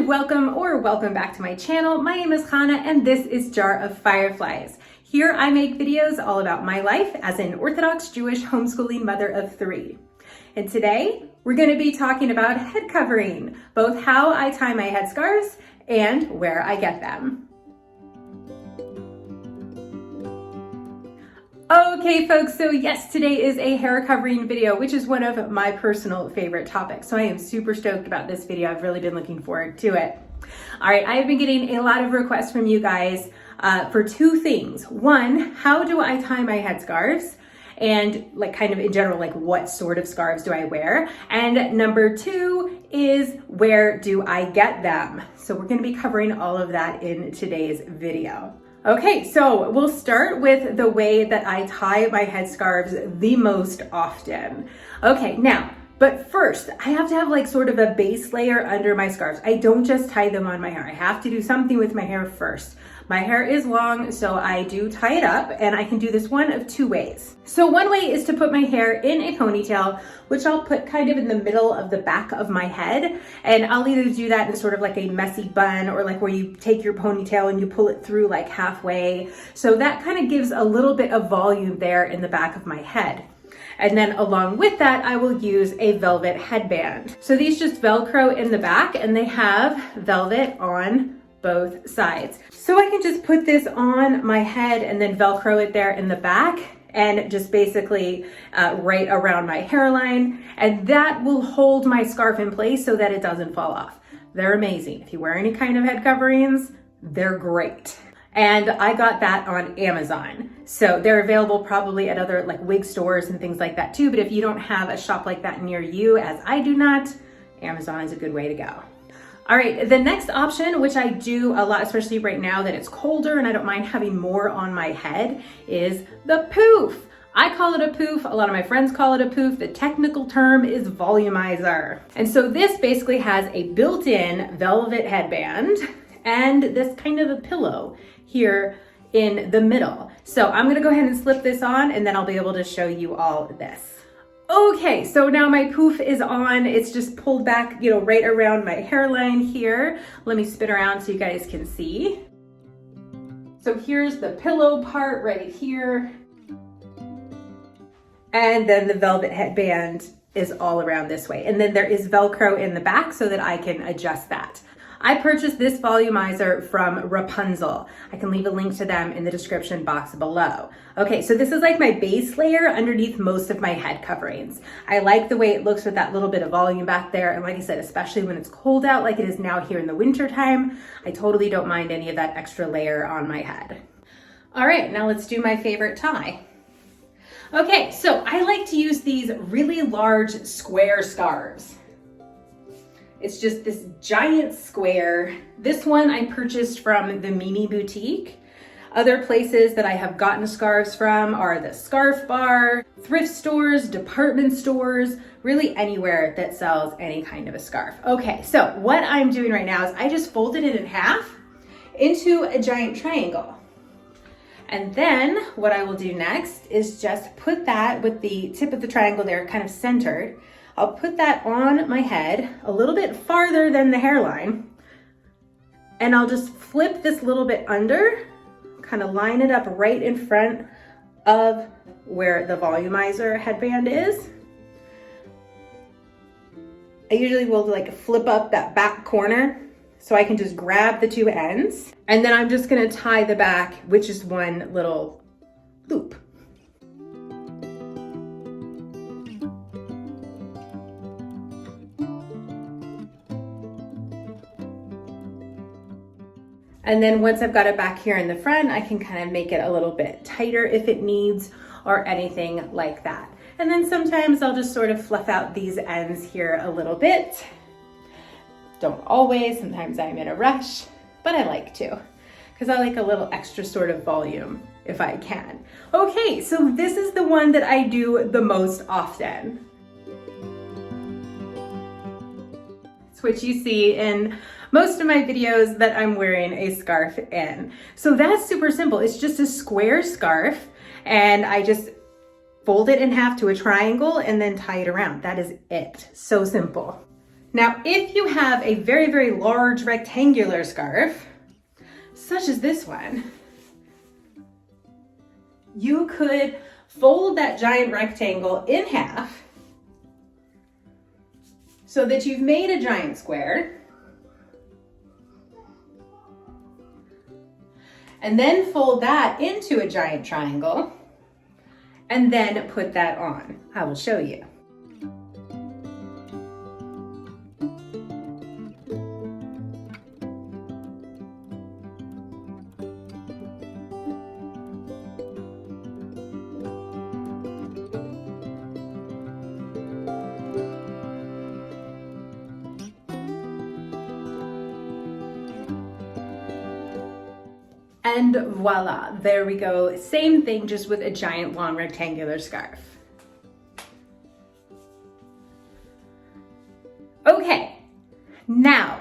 and welcome back to my channel. My name is Chana and this is Jar of Fireflies. Here I make videos all about my life as an Orthodox Jewish homeschooling mother of 3. And today we're going to be talking about head covering, both how I tie my headscarves and where I get them. Okay folks, so yes, today is a hair covering video, which is one of my personal favorite topics. So I am super stoked about this video. I've really been looking forward to it. All right, I have been getting a lot of requests from you guys for 2 things. One, how do I tie my headscarves? And like kind of in general, like what sort of scarves do I wear? And number 2 is where do I get them? So we're gonna be covering all of that in today's video. Okay, so we'll start with the way that I tie my headscarves the most often. Okay, now, but first, I have to have like sort of a base layer under my scarves. I don't just tie them on my hair. I have to do something with my hair first. My hair is long, so I do tie it up, and I can do this one of 2 ways. So one way is to put my hair in a ponytail, which I'll put kind of in the middle of the back of my head. And I'll either do that in sort of like a messy bun or like where you take your ponytail and you pull it through like halfway. So that kind of gives a little bit of volume there in the back of my head. And then along with that, I will use a velvet headband. So these just Velcro in the back and they have velvet on both sides. So I can just put this on my head and then Velcro it there in the back and just basically right around my hairline. And that will hold my scarf in place so that it doesn't fall off. They're amazing. If you wear any kind of head coverings, they're great. And I got that on Amazon. So they're available probably at other like wig stores and things like that too. But if you don't have a shop like that near you, as I do not, Amazon is a good way to go. All right, the next option, which I do a lot, especially right now that it's colder and I don't mind having more on my head, is the poof. I call it a poof. A lot of my friends call it a poof. The technical term is volumizer. And so this basically has a built-in velvet headband and this kind of a pillow here in the middle. So I'm gonna go ahead and slip this on and then I'll be able to show you all this. Okay, so now my poof is on. It's just pulled back, you know, right around my hairline here. Let me spin around so you guys can see. So here's the pillow part right here. And then the velvet headband is all around this way. And then there is Velcro in the back so that I can adjust that. I purchased this volumizer from Wrapunzel. I can leave a link to them in the description box below. Okay, so this is like my base layer underneath most of my head coverings. I like the way it looks with that little bit of volume back there. And like I said, especially when it's cold out like it is now here in the winter time, I totally don't mind any of that extra layer on my head. All right, now let's do my favorite tie. Okay, so I like to use these really large square scarves. It's just this giant square. This one I purchased from the Mimi Boutique. Other places that I have gotten scarves from are the Scarf Bar, thrift stores, department stores, really anywhere that sells any kind of a scarf. Okay, so what I'm doing right now is I just folded it in half into a giant triangle. And then what I will do next is just put that with the tip of the triangle there kind of centered. I'll put that on my head a little bit farther than the hairline. And I'll just flip this little bit under, kind of line it up right in front of where the volumizer headband is. I usually will like flip up that back corner so I can just grab the 2 ends. And then I'm just gonna tie the back, which is one little loop. And then once I've got it back here in the front, I can kind of make it a little bit tighter if it needs or anything like that. And then sometimes I'll just sort of fluff out these ends here a little bit. Don't always, sometimes I'm in a rush, but I like to, because I like a little extra sort of volume if I can. Okay, so this is the one that I do the most often. It's what you see in most of my videos that I'm wearing a scarf in. So that's super simple. It's just a square scarf and I just fold it in half to a triangle and then tie it around. That is it. So simple. Now, if you have a very, very large rectangular scarf, such as this one, you could fold that giant rectangle in half so that you've made a giant square, and then fold that into a giant triangle, and then put that on. I will show you. And voila, there we go. Same thing, just with a giant long rectangular scarf. Okay, now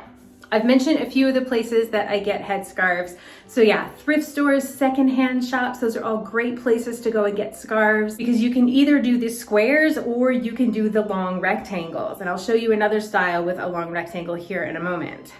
I've mentioned a few of the places that I get headscarves. So yeah, thrift stores, secondhand shops, those are all great places to go and get scarves, because you can either do the squares or you can do the long rectangles. And I'll show you another style with a long rectangle here in a moment.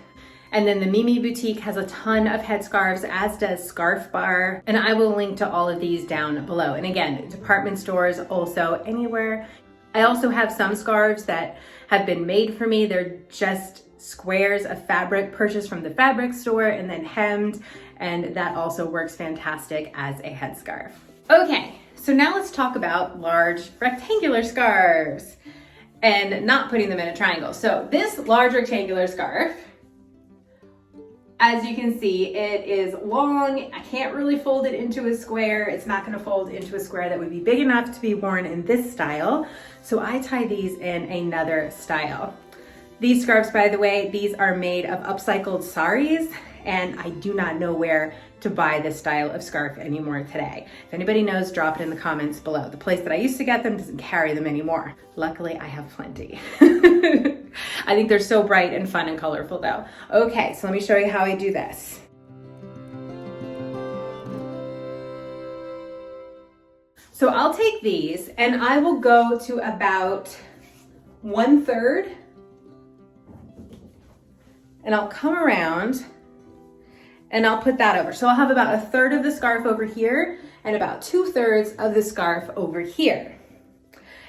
And then the Mimi Boutique has a ton of headscarves, as does Scarf Bar. And I will link to all of these down below. And again, department stores, also anywhere. I also have some scarves that have been made for me. They're just squares of fabric purchased from the fabric store and then hemmed. And that also works fantastic as a headscarf. Okay, so now let's talk about large rectangular scarves and not putting them in a triangle. So this large rectangular scarf, as you can see, it is long. I can't really fold it into a square. It's not gonna fold into a square that would be big enough to be worn in this style. So I tie these in another style. These scarves, by the way, these are made of upcycled saris, and I do not know where to buy this style of scarf anymore today. If anybody knows, drop it in the comments below. The place that I used to get them doesn't carry them anymore. Luckily, I have plenty. I think they're so bright and fun and colorful though. Okay, so let me show you how I do this. So I'll take these and I will go to about 1/3, and I'll come around and I'll put that over. So I'll have about 1/3 of the scarf over here and about 2/3 of the scarf over here.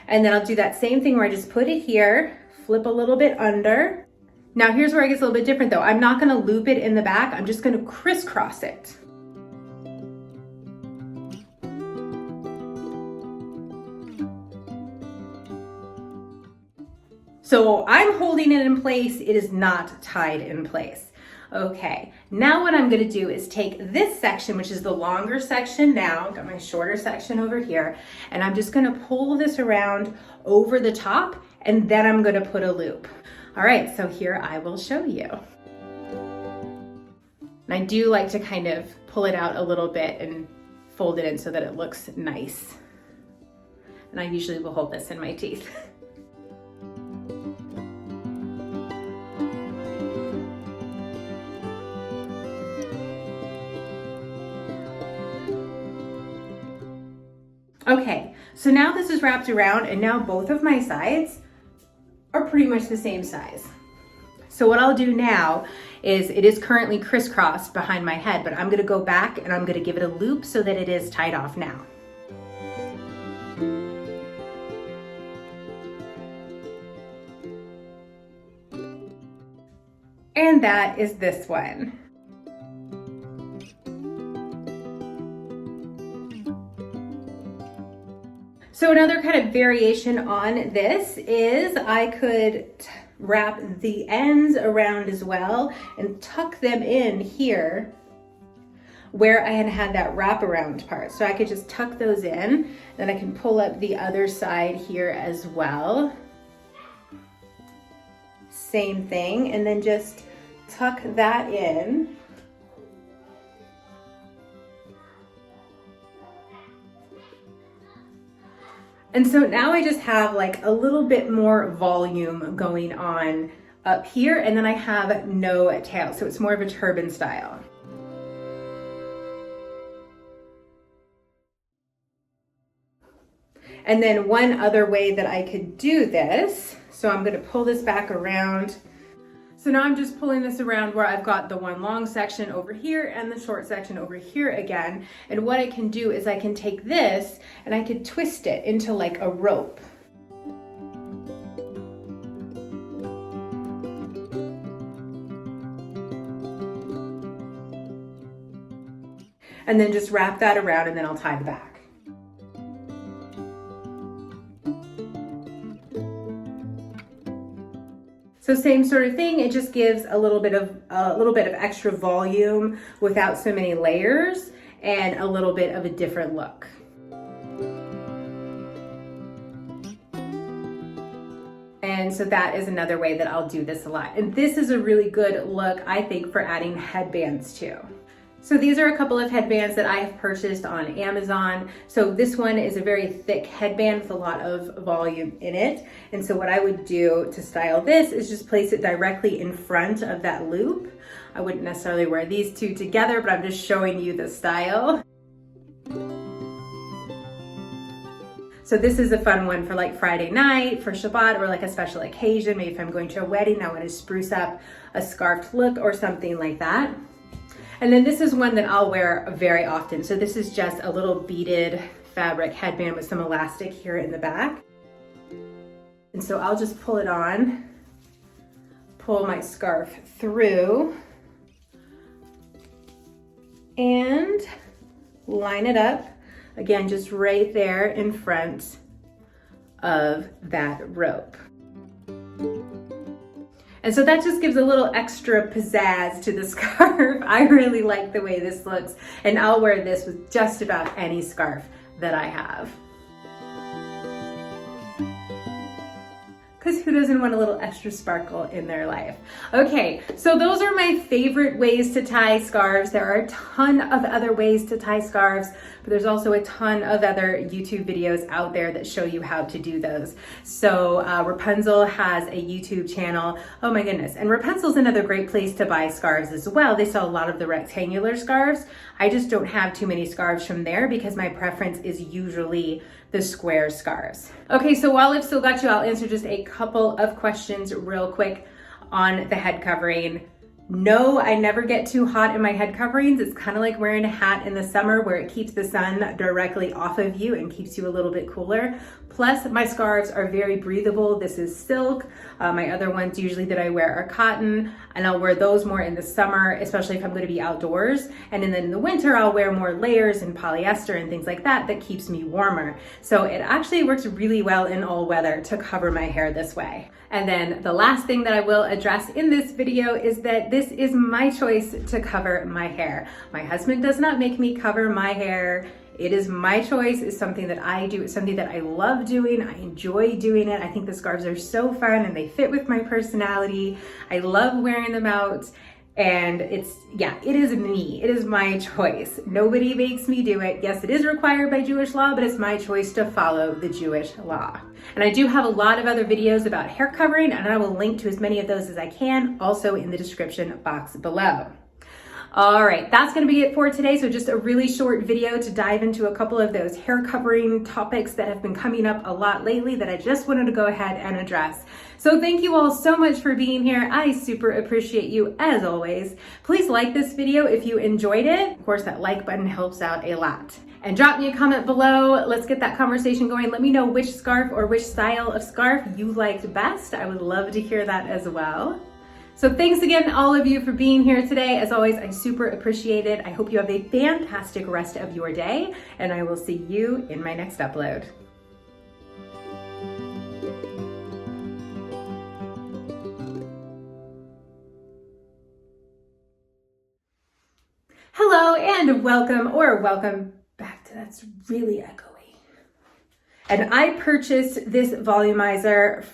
And then I'll do that same thing where I just put it here, flip a little bit under. Now here's where it gets a little bit different though. I'm not gonna loop it in the back, I'm just gonna crisscross it. So I'm holding it in place, it is not tied in place. Okay, now what I'm gonna do is take this section, which is the longer section now, got my shorter section over here, and I'm just gonna pull this around over the top, and then I'm gonna put a loop. All right, so here I will show you. And I do like to kind of pull it out a little bit and fold it in so that it looks nice. And I usually will hold this in my teeth. Okay, so now this is wrapped around and now both of my sides are pretty much the same size. So what I'll do now is, it is currently crisscrossed behind my head, but I'm gonna go back and I'm gonna give it a loop so that it is tied off now. And that is this one. So another kind of variation on this is I could wrap the ends around as well and tuck them in here where I had that wraparound part. So I could just tuck those in, then I can pull up the other side here as well. Same thing, and then just tuck that in. And so now I just have like a little bit more volume going on up here, and then I have no tail, so it's more of a turban style. And then one other way that I could do this, So I'm gonna pull this back around. So now I'm just pulling this around where I've got the one long section over here and the short section over here again. And what I can do is I can take this and I could twist it into like a rope. And then just wrap that around and then I'll tie the back. So same sort of thing, it just gives a little bit of extra volume without so many layers and a little bit of a different look. And so that is another way that I'll do this a lot. And this is a really good look, I think, for adding headbands too. So these are a couple of headbands that I have purchased on Amazon. So this one is a very thick headband with a lot of volume in it. And so what I would do to style this is just place it directly in front of that loop. I wouldn't necessarily wear these two together, but I'm just showing you the style. So this is a fun one for like Friday night, for Shabbat, or like a special occasion. Maybe if I'm going to a wedding, I want to spruce up a scarf look or something like that. And then this is one that I'll wear very often. So this is just a little beaded fabric headband with some elastic here in the back. And so I'll just pull it on, pull my scarf through, and line it up. Again, just right there in front of that rope. And so that just gives a little extra pizzazz to the scarf. I really like the way this looks, and I'll wear this with just about any scarf that I have. Because who doesn't want a little extra sparkle in their life? Okay, so those are my favorite ways to tie scarves. There are a ton of other ways to tie scarves, but there's also a ton of other YouTube videos out there that show you how to do those. So Wrapunzel has a YouTube channel. Oh my goodness. And Wrapunzel's another great place to buy scarves as well. They sell a lot of the rectangular scarves. I just don't have too many scarves from there because my preference is usually the square scarves. Okay, so while I've still got you, I'll answer just a couple of questions real quick on the head covering. No, I never get too hot in my head coverings. It's kind of like wearing a hat in the summer where it keeps the sun directly off of you and keeps you a little bit cooler. Plus, my scarves are very breathable. This is silk. My other ones usually that I wear are cotton, and I'll wear those more in the summer, especially if I'm going to be outdoors. And then in the winter, I'll wear more layers and polyester and things like that keeps me warmer. So it actually works really well in all weather to cover my hair this way. And then the last thing that I will address in this video is that this is my choice to cover my hair. My husband does not make me cover my hair. It is my choice. It's something that I do. It's something that I love doing. I enjoy doing it. I think the scarves are so fun and they fit with my personality. I love wearing them out. And it is me. It is my choice. Nobody makes me do it. Yes, it is required by Jewish law, but it's my choice to follow the Jewish law. And I do have a lot of other videos about hair covering, and I will link to as many of those as I can, also in the description box below. All right, that's gonna be it for today. So just a really short video to dive into a couple of those hair covering topics that have been coming up a lot lately that I just wanted to go ahead and address. So thank you all so much for being here. I super appreciate you as always. Please like this video if you enjoyed it. Of course, that like button helps out a lot. And drop me a comment below. Let's get that conversation going. Let me know which scarf or which style of scarf you liked best. I would love to hear that as well. So thanks again, all of you, for being here today. As always, I super appreciate it. I hope you have a fantastic rest of your day, and I will see you in my next upload. Hello and welcome back to That's Really Echoey. And I purchased this volumizer